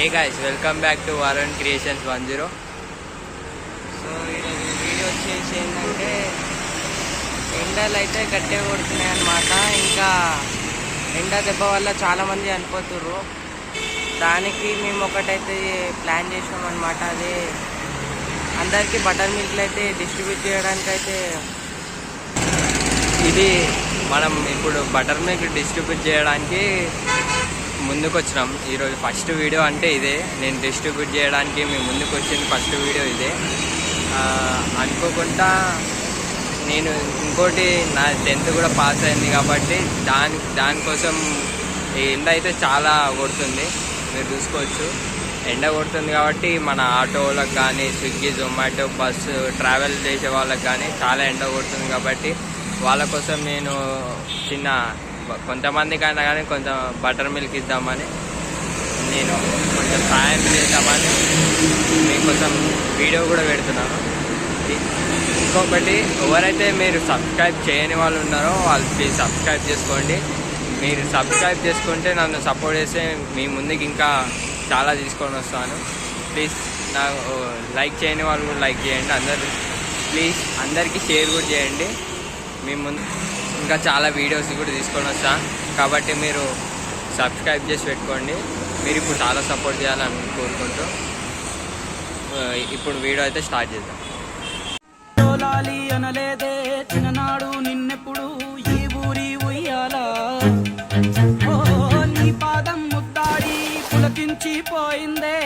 Hey guys, welcome back to Varun Creations 10. So ఈరోజు video వచ్చేసి ఏంటంటే ఎండలు అయితే గట్టిగా కొడుతున్నాయి అన్నమాట. ఇంకా ఎండ దెబ్బ వల్ల చాలామంది చనిపోతుర్రు. దానికి మేము ఒకటైతే ప్లాన్ చేసినాం అనమాట. అది అందరికీ బటర్ మిల్క్లు అయితే డిస్ట్రిబ్యూట్ చేయడానికి అయితే ఇది మనం ఇప్పుడు బటర్ మిల్క్ డిస్ట్రిబ్యూట్ చేయడానికి ముందుకు వచ్చినాం. ఈరోజు ఫస్ట్ వీడియో అంటే ఇదే, నేను డిస్ట్రిబ్యూట్ చేయడానికి మేము ముందుకు వచ్చింది ఫస్ట్ వీడియో ఇదే. అనుకోకుండా నేను ఇంకోటి నా 10th కూడా పాస్ అయింది కాబట్టి దానికోసం ఎండ అయితే చాలా కొడుతుంది, మీరు చూసుకోవచ్చు. ఎండ కొడుతుంది కాబట్టి మన ఆటోలకు కానీ స్విగ్గీ జొమాటో బస్సు ట్రావెల్ చేసే వాళ్ళకి కానీ చాలా ఎండ కొడుతుంది కాబట్టి వాళ్ళ కోసం నేను చిన్న కొంతమందికైనా కానీ కొంచెం బటర్ మిల్క్ ఇద్దామని నేను కొంచెం సాయం చేద్దామని మీకోసం వీడియో కూడా పెడుతున్నాను. ఇంకొకటి, ఎవరైతే మీరు సబ్స్క్రైబ్ చేయని వాళ్ళు ఉన్నారో వాళ్ళు ప్లీజ్ సబ్స్క్రైబ్ చేసుకోండి. మీరు సబ్స్క్రైబ్ చేసుకుంటే నన్ను సపోర్ట్ చేస్తే మీ ముందుకు ఇంకా చాలా తీసుకొని వస్తాను. ప్లీజ్ నాకు లైక్ చేయని వాళ్ళు కూడా లైక్ చేయండి. అందరూ ప్లీజ్ అందరికీ షేర్ కూడా చేయండి. మీ ముందు ఇంకా చాలా వీడియోస్ కూడా తీసుకొని వస్తాను కాబట్టి మీరు సబ్స్క్రైబ్ చేసి పెట్టుకోండి. మీరు ఇప్పుడు చాలా సపోర్ట్ చేయాలని కోరుకుంటూ ఇప్పుడు వీడియో అయితే స్టార్ట్ చేద్దాం. అనలేదే చిన్ననాడు నిన్నెప్పుడు ఈ ఊరి ఉయ్యాలా, నీ పాదం ముద్దాడి పులకించిపోయిందే